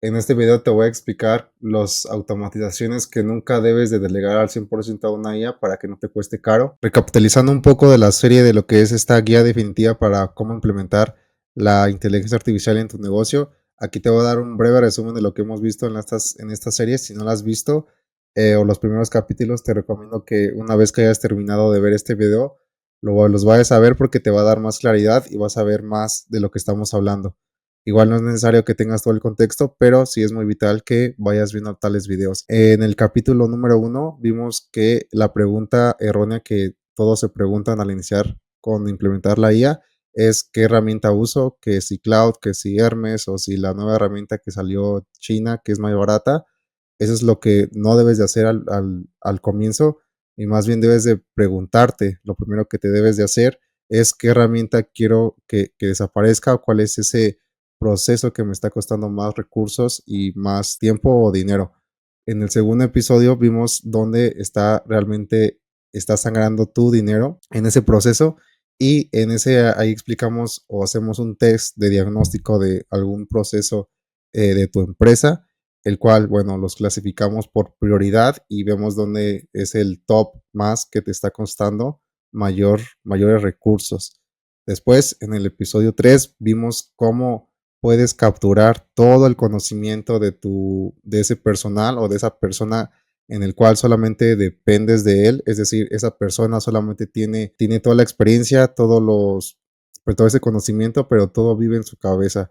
En este video te voy a explicar las automatizaciones que nunca debes de delegar al 100% a una IA para que no te cueste caro. Recapitalizando un poco de la serie de lo que es esta guía definitiva para cómo implementar la inteligencia artificial en tu negocio, aquí te voy a dar un breve resumen de lo que hemos visto en esta serie. Si no la has visto o los primeros capítulos, te recomiendo que una vez que hayas terminado de ver este video, los vayas a ver porque te va a dar más claridad y vas a ver más de lo que estamos hablando. Igual no es necesario que tengas todo el contexto, pero sí es muy vital que vayas viendo tales videos. En el capítulo número 1 vimos que la pregunta errónea que todos se preguntan al iniciar con implementar la IA es qué herramienta uso, que si Cloud, que si Hermes o si la nueva herramienta que salió China, que es más barata. Eso es lo que no debes de hacer al comienzo y más bien debes de preguntarte, lo primero que te debes de hacer es qué herramienta quiero que desaparezca o cuál es ese proceso que me está costando más recursos y más tiempo o dinero. En el segundo episodio vimos dónde está sangrando tu dinero en ese proceso y en ese ahí explicamos o hacemos un test de diagnóstico de algún proceso de tu empresa, el cual, bueno, los clasificamos por prioridad y vemos dónde es el top más que te está costando mayores recursos. Después, en el episodio 3 vimos cómo puedes capturar todo el conocimiento de ese personal o de esa persona en el cual solamente dependes de él, es decir, esa persona solamente tiene toda la experiencia, todo ese conocimiento, pero todo vive en su cabeza.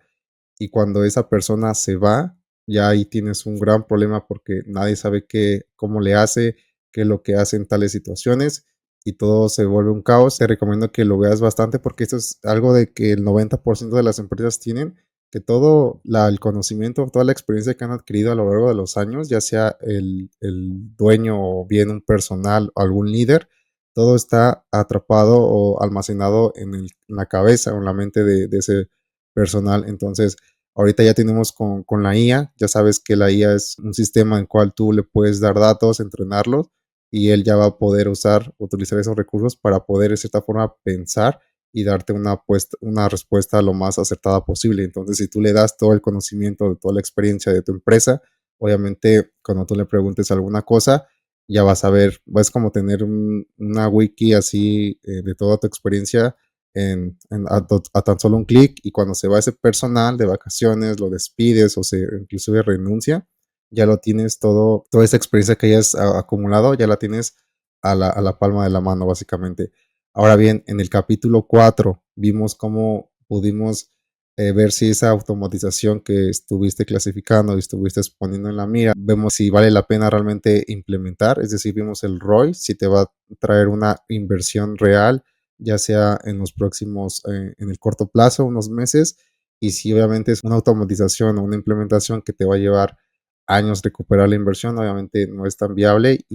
Y cuando esa persona se va, ya ahí tienes un gran problema porque nadie sabe cómo le hace, qué es lo que hace en tales situaciones y todo se vuelve un caos. Te recomiendo que lo veas bastante porque esto es algo de que el 90% de las empresas tienen, que el conocimiento, toda la experiencia que han adquirido a lo largo de los años, ya sea el dueño o bien un personal o algún líder, todo está atrapado o almacenado en la cabeza o en la mente de ese personal. Entonces, ahorita ya tenemos con la IA, ya sabes que la IA es un sistema en el cual tú le puedes dar datos, entrenarlos y él ya va a poder utilizar esos recursos para poder de cierta forma pensar y darte una respuesta lo más acertada posible. Entonces, si tú le das todo el conocimiento de toda la experiencia de tu empresa, obviamente cuando tú le preguntes alguna cosa, ya vas a ver, vas como tener una wiki así de toda tu experiencia a tan solo un clic, y cuando se va ese personal de vacaciones, lo despides o se inclusive renuncia, ya lo tienes toda esa experiencia que hayas acumulado, ya la tienes a la palma de la mano básicamente. Ahora bien, en el capítulo 4 vimos cómo pudimos ver si esa automatización que estuviste clasificando y estuviste poniendo en la mira, vemos si vale la pena realmente implementar, es decir, vimos el ROI, si te va a traer una inversión real, ya sea en el corto plazo, unos meses, y si obviamente es una automatización o una implementación que te va a llevar años recuperar la inversión, obviamente no es tan viable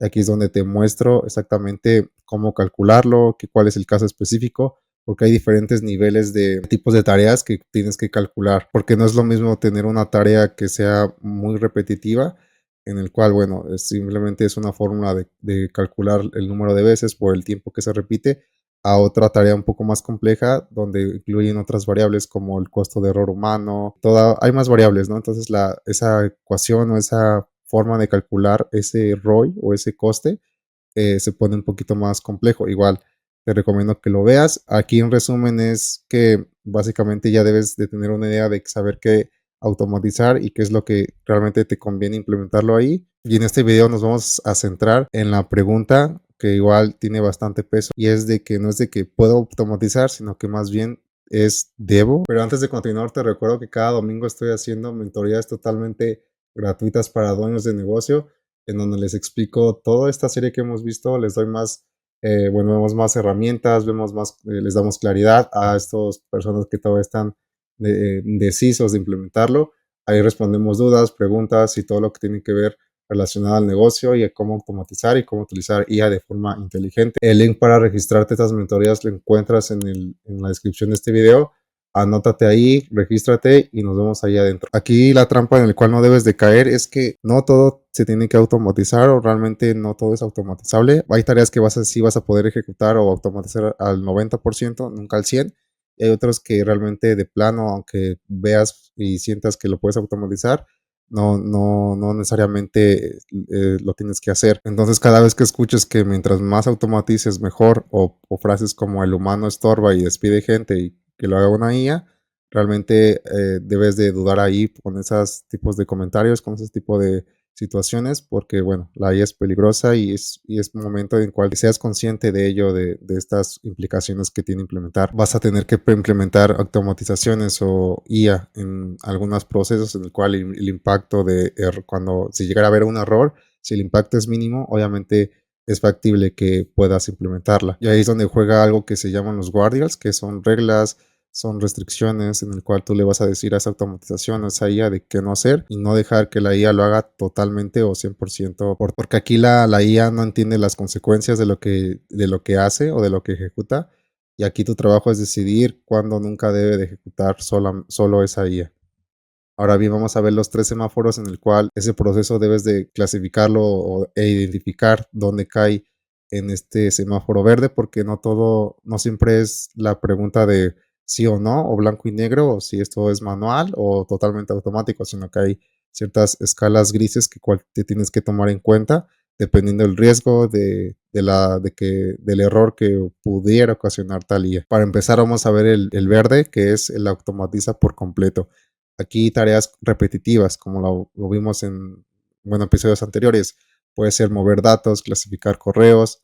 aquí es donde te muestro exactamente cómo calcularlo, cuál es el caso específico, porque hay diferentes niveles de tipos de tareas que tienes que calcular, porque no es lo mismo tener una tarea que sea muy repetitiva, en el cual, bueno, simplemente es una fórmula de calcular el número de veces por el tiempo que se repite, a otra tarea un poco más compleja donde incluyen otras variables como el costo de error humano, hay más variables, ¿no? Entonces esa ecuación o esa forma de calcular ese ROI o ese coste se pone un poquito más complejo. Igual te recomiendo que lo veas. Aquí en resumen es que básicamente ya debes de tener una idea de saber qué automatizar y qué es lo que realmente te conviene implementarlo ahí. Y en este video nos vamos a centrar en la pregunta que igual tiene bastante peso y es de que no es de que puedo automatizar, sino que más bien es debo. Pero antes de continuar, te recuerdo que cada domingo estoy haciendo mentorías totalmente gratuitas para dueños de negocio, en donde les explico toda esta serie que hemos visto, les doy vemos más herramientas, les damos claridad a estas personas que todavía están decisos de implementarlo. Ahí respondemos dudas, preguntas y todo lo que tiene que ver relacionado al negocio y a cómo automatizar y cómo utilizar IA de forma inteligente. El link para registrarte estas mentorías lo encuentras en la descripción de este video. Anótate ahí, regístrate y nos vemos ahí adentro. Aquí la trampa en la cual no debes de caer es que no todo se tiene que automatizar o realmente no todo es automatizable. Hay tareas que sí vas a poder ejecutar o automatizar al 90%, nunca al 100%. y hay otros que realmente de plano, aunque veas y sientas que lo puedes automatizar, no necesariamente lo tienes que hacer. Entonces, cada vez que escuches que mientras más automatices mejor, o frases como el humano estorba y despide gente y que lo haga una IA, realmente debes de dudar ahí con esos tipos de comentarios, con ese tipo de situaciones, porque bueno, la IA es peligrosa y es un momento en el cual seas consciente de ello, de estas implicaciones que tiene implementar. Vas a tener que implementar automatizaciones o IA en algunos procesos en el cual el impacto de cuando si llegara a haber un error, si el impacto es mínimo, obviamente es factible que puedas implementarla. Y ahí es donde juega algo que se llaman los guardians, que son reglas, son restricciones en el cual tú le vas a decir a esa automatización, a esa IA de qué no hacer y no dejar que la IA lo haga totalmente o 100%, porque aquí la IA no entiende las consecuencias de lo que hace o de lo que ejecuta, y aquí tu trabajo es decidir cuándo nunca debe de ejecutar solo esa IA. Ahora bien, vamos a ver los tres semáforos en el cual ese proceso debes de clasificarlo e identificar dónde cae en este semáforo verde, porque no siempre es la pregunta de sí o no, o blanco y negro, o si esto es manual o totalmente automático, sino que hay ciertas escalas grises que te tienes que tomar en cuenta dependiendo del riesgo del error que pudiera ocasionar tal IA. Para empezar, vamos a ver el verde, que es el automatiza por completo. Aquí tareas repetitivas, como lo vimos en episodios anteriores. Puede ser mover datos, clasificar correos,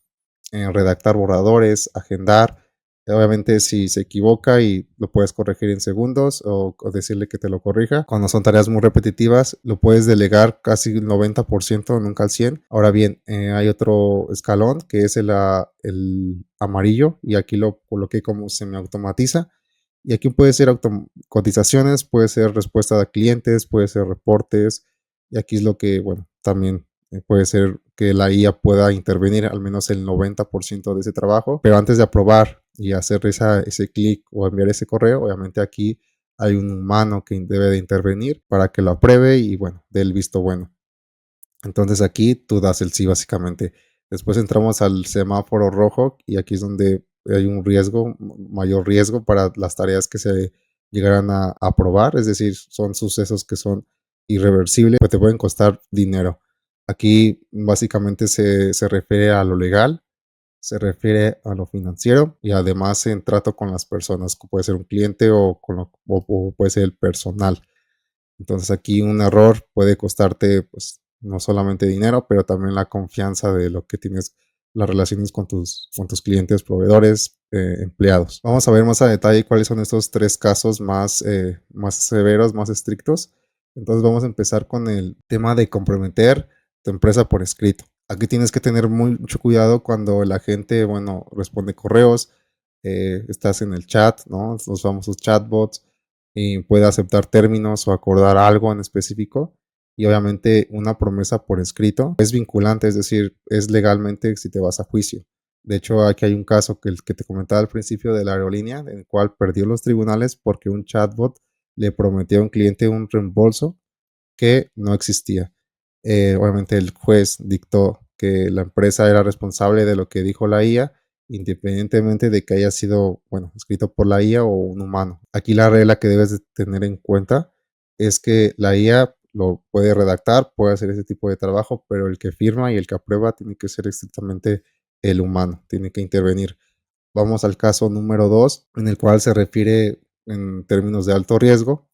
redactar borradores, agendar. Obviamente si se equivoca y lo puedes corregir en segundos o decirle que te lo corrija. Cuando son tareas muy repetitivas, lo puedes delegar casi el 90%, nunca al 100%. Ahora bien, hay otro escalón que es el amarillo, y aquí lo coloqué como semiautomatiza. Y aquí puede ser cotizaciones, puede ser respuesta de clientes, puede ser reportes. Y aquí es lo que, bueno, también puede ser que la IA pueda intervenir al menos el 90% de ese trabajo. Pero antes de aprobar y hacer ese clic o enviar ese correo, obviamente aquí hay un humano que debe de intervenir para que lo apruebe y, bueno, dé el visto bueno. Entonces aquí tú das el sí básicamente. Después entramos al semáforo rojo y aquí es donde hay un mayor riesgo para las tareas que se llegarán a aprobar, es decir, son sucesos que son irreversibles, que te pueden costar dinero. Aquí básicamente se refiere a lo legal, se refiere a lo financiero y además en trato con las personas, puede ser un cliente o puede ser el personal. Entonces aquí un error puede costarte pues no solamente dinero, pero también la confianza de lo que tienes, las relaciones con tus clientes, proveedores, empleados. Vamos a ver más a detalle cuáles son estos tres casos más severos, más estrictos. Entonces vamos a empezar con el tema de comprometer tu empresa por escrito. Aquí tienes que tener mucho cuidado cuando la gente, bueno, responde correos, estás en el chat, ¿no? Los famosos chatbots, y puede aceptar términos o acordar algo en específico. Y obviamente una promesa por escrito es vinculante, es decir, es legalmente si te vas a juicio. De hecho, aquí hay un caso que el que te comentaba al principio de la aerolínea, en el cual perdió los tribunales porque un chatbot le prometió a un cliente un reembolso que no existía. Obviamente el juez dictó que la empresa era responsable de lo que dijo la IA, independientemente de que haya sido, bueno, escrito por la IA o un humano. Aquí la regla que debes de tener en cuenta es que la IA lo puede redactar, puede hacer ese tipo de trabajo, pero el que firma y el que aprueba tiene que ser estrictamente el humano, tiene que intervenir. Vamos al caso número 2, en el cual se refiere en términos de alto riesgo,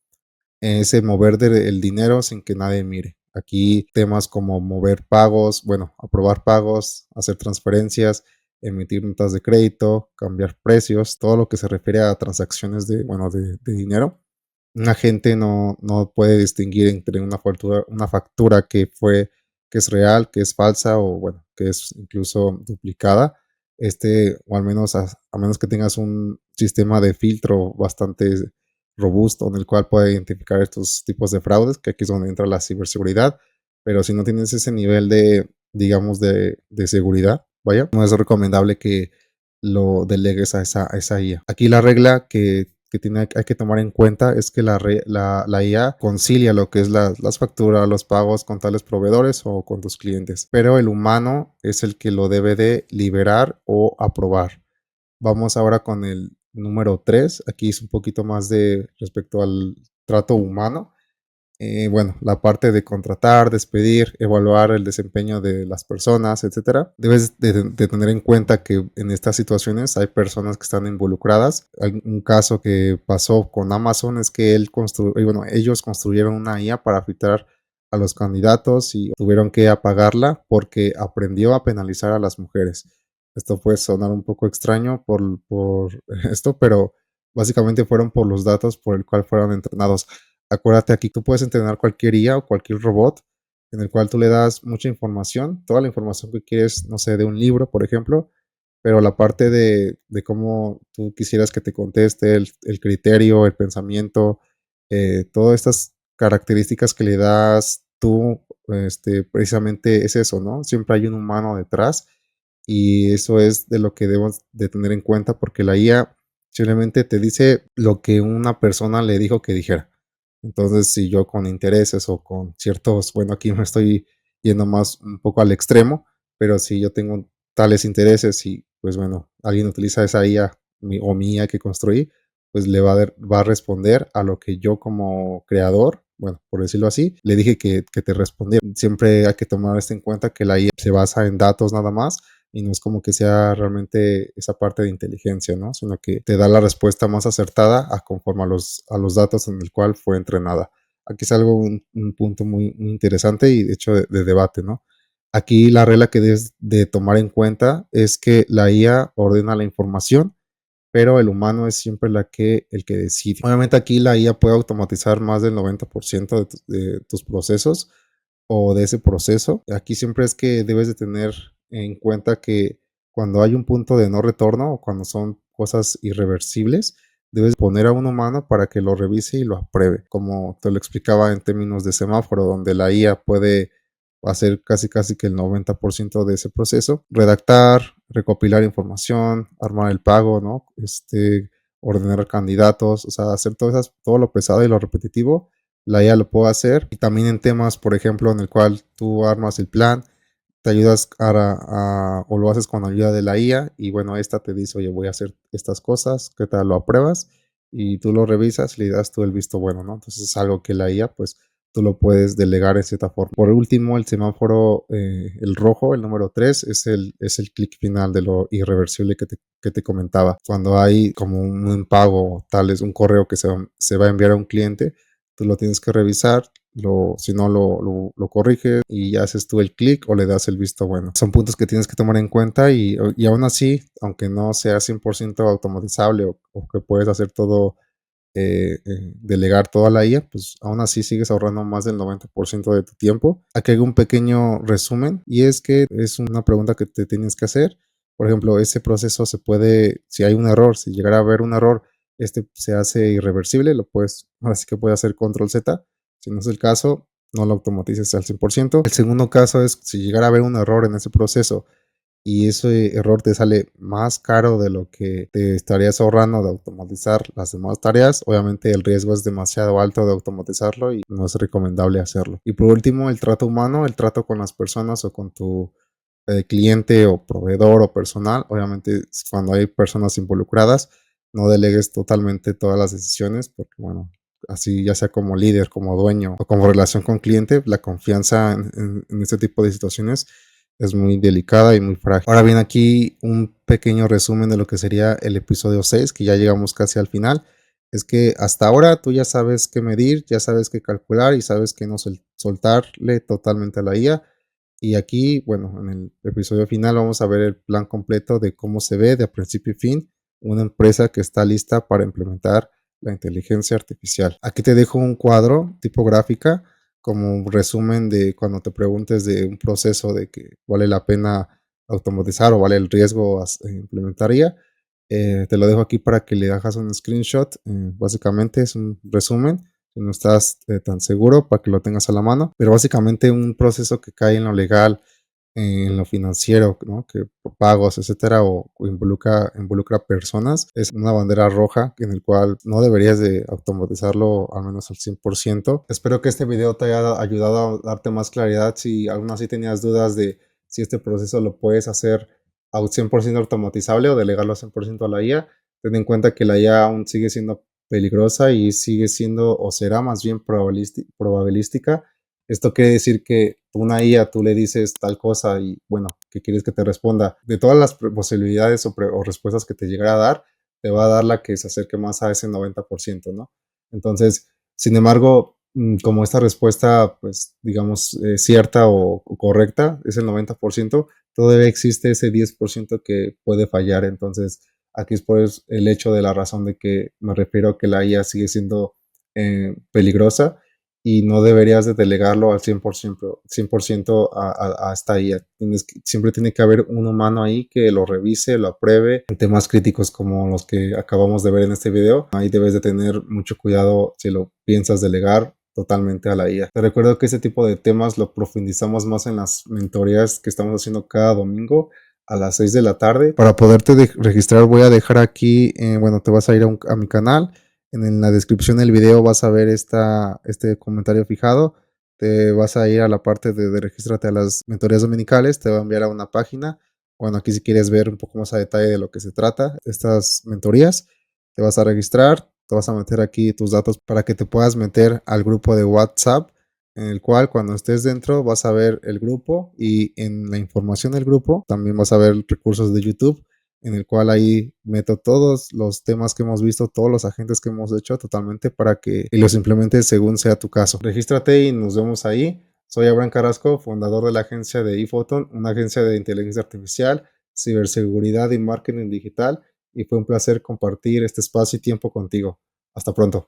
ese mover el dinero sin que nadie mire. Aquí temas como mover pagos, bueno, aprobar pagos, hacer transferencias, emitir notas de crédito, cambiar precios, todo lo que se refiere a transacciones de dinero. Un agente no puede distinguir entre una factura que es real, que es falsa o bueno, que es incluso duplicada. O al menos a menos que tengas un sistema de filtro bastante robusto en el cual pueda identificar estos tipos de fraudes, que aquí es donde entra la ciberseguridad. Pero si no tienes ese nivel digamos, de seguridad, vaya, no es recomendable que lo delegues a esa IA. Aquí la regla hay que tomar en cuenta es que la IA concilia lo que es las facturas, los pagos con tales proveedores o con tus clientes, pero el humano es el que lo debe de liberar o aprobar. Vamos ahora con número 3. Aquí es un poquito más de respecto al trato humano. Bueno, la parte de contratar, despedir, evaluar el desempeño de las personas, etcétera. Debes de tener en cuenta que en estas situaciones hay personas que están involucradas. Un caso que pasó con Amazon es que ellos construyeron una IA para filtrar a los candidatos y tuvieron que apagarla porque aprendió a penalizar a las mujeres. Esto puede sonar un poco extraño por esto, pero básicamente fueron por los datos por el cual fueron entrenados. Acuérdate, aquí tú puedes entrenar cualquier IA o cualquier robot en el cual tú le das mucha información, toda la información que quieres, no sé, de un libro, por ejemplo, pero la parte de cómo tú quisieras que te conteste, el criterio, el pensamiento, todas estas características que le das tú, precisamente es eso, ¿no? Siempre hay un humano detrás y eso es de lo que debemos de tener en cuenta porque la IA simplemente te dice lo que una persona le dijo que dijera. Entonces, si yo con intereses o con ciertos, bueno, aquí me estoy yendo más un poco al extremo, pero si yo tengo tales intereses y pues bueno, alguien utiliza esa IA o mi IA que construí, pues va a responder a lo que yo como creador, bueno, por decirlo así, le dije que te respondiera. Siempre hay que tomar esto en cuenta que la IA se basa en datos nada más y no es como que sea realmente esa parte de inteligencia, ¿no? Sino que te da la respuesta más acertada a conforme a los datos en el cual fue entrenada. Aquí es algo, un punto muy interesante y de hecho de debate, ¿no? Aquí la regla que debes de tomar en cuenta es que la IA ordena la información, pero el humano es siempre el que decide. Obviamente aquí la IA puede automatizar más del 90% de tus procesos, o de ese proceso. Aquí siempre es que debes de tener en cuenta que cuando hay un punto de no retorno o cuando son cosas irreversibles, debes poner a un humano para que lo revise y lo apruebe. Como te lo explicaba en términos de semáforo, donde la IA puede hacer casi que el 90% de ese proceso. Redactar, recopilar información, armar el pago, ¿no? Ordenar candidatos, o sea, hacer todo lo pesado y lo repetitivo la IA lo puedo hacer. Y también en temas, por ejemplo, en el cual tú armas el plan, te ayudas o lo haces con ayuda de la IA y bueno, esta te dice, oye, voy a hacer estas cosas, ¿qué tal? Lo apruebas y tú lo revisas y le das tú el visto bueno, ¿no? Entonces es algo que la IA, pues tú lo puedes delegar en cierta forma. Por último, el semáforo, el rojo, el número 3, es el clic final de lo irreversible que te comentaba. Cuando hay como un impago, tal es un correo que se va a enviar a un cliente, tú lo tienes que revisar, si no lo corriges y haces tú el clic o le das el visto bueno. Son puntos que tienes que tomar en cuenta y aún así, aunque no sea 100% automatizable o que puedes hacer todo, delegar toda la IA, pues aún así sigues ahorrando más del 90% de tu tiempo. Aquí hago un pequeño resumen y es que es una pregunta que te tienes que hacer. Por ejemplo, ese proceso se puede, si hay un error, si llegara a haber un error, se hace irreversible, ahora sí que puedes hacer control Z. Si no es el caso, no lo automatices al 100%. El segundo caso es si llegara a haber un error en ese proceso y ese error te sale más caro de lo que te estarías ahorrando de automatizar las demás tareas, obviamente el riesgo es demasiado alto de automatizarlo y no es recomendable hacerlo. Y por último, el trato humano, el trato con las personas o con tu cliente o proveedor o personal. Obviamente, cuando hay personas involucradas, no delegues totalmente todas las decisiones, porque bueno, así ya sea como líder, como dueño o como relación con cliente, la confianza en este tipo de situaciones es muy delicada y muy frágil. Ahora bien, aquí un pequeño resumen de lo que sería el episodio 6, que ya llegamos casi al final. Es que hasta ahora tú ya sabes qué medir, ya sabes qué calcular y sabes que no soltarle totalmente a la IA. Y aquí, bueno, en el episodio final vamos a ver el plan completo de cómo se ve de principio y fin una empresa que está lista para implementar la inteligencia artificial. Aquí te dejo un cuadro tipográfica como un resumen de cuando te preguntes de un proceso de que vale la pena automatizar o vale el riesgo implementaría. Te lo dejo aquí para que le hagas un screenshot. Básicamente es un resumen si no estás tan seguro para que lo tengas a la mano, pero básicamente un proceso que cae en lo legal, en lo financiero, ¿no? Que pagos, etcétera, o involucra personas, es una bandera roja en el cual no deberías de automatizarlo al menos al 100%. Espero que este video te haya ayudado a darte más claridad si aún así tenías dudas de si este proceso lo puedes hacer a 100% automatizable o delegarlo a 100% a la IA. ten en cuenta que la IA aún sigue siendo peligrosa y sigue siendo o será más bien probabilística. Esto quiere decir que una IA tú le dices tal cosa y bueno, que quieres que te responda. De todas las posibilidades o respuestas que te llegara a dar, te va a dar la que se acerque más a ese 90%, ¿no? Entonces, sin embargo, como esta respuesta, pues digamos, cierta o correcta es el 90%, todavía existe ese 10% que puede fallar. Entonces, aquí es por el hecho de la razón de que me refiero a que la IA sigue siendo peligrosa y no deberías de delegarlo al 100% a esta IA. Siempre tiene que haber un humano ahí que lo revise, lo apruebe. En temas críticos como los que acabamos de ver en este video, ahí debes de tener mucho cuidado si lo piensas delegar totalmente a la IA. Te recuerdo que este tipo de temas lo profundizamos más en las mentorías que estamos haciendo cada domingo a las 6 de la tarde. Para poderte registrar voy a dejar aquí, bueno, te vas a ir a mi canal. En la descripción del video vas a ver este comentario fijado. Te vas a ir a la parte de regístrate a las mentorías dominicales. Te va a enviar a una página. Bueno, aquí si quieres ver un poco más a detalle de lo que se trata, estas mentorías, te vas a registrar, te vas a meter aquí tus datos para que te puedas meter al grupo de WhatsApp, en el cual cuando estés dentro vas a ver el grupo y en la información del grupo también vas a ver recursos de YouTube, en el cual ahí meto todos los temas que hemos visto, todos los agentes que hemos hecho totalmente para que los implementes según sea tu caso. Regístrate y nos vemos ahí. Soy Abraham Carrasco, fundador de la agencia de ePhoton, una agencia de inteligencia artificial, ciberseguridad y marketing digital, y fue un placer compartir este espacio y tiempo contigo. Hasta pronto.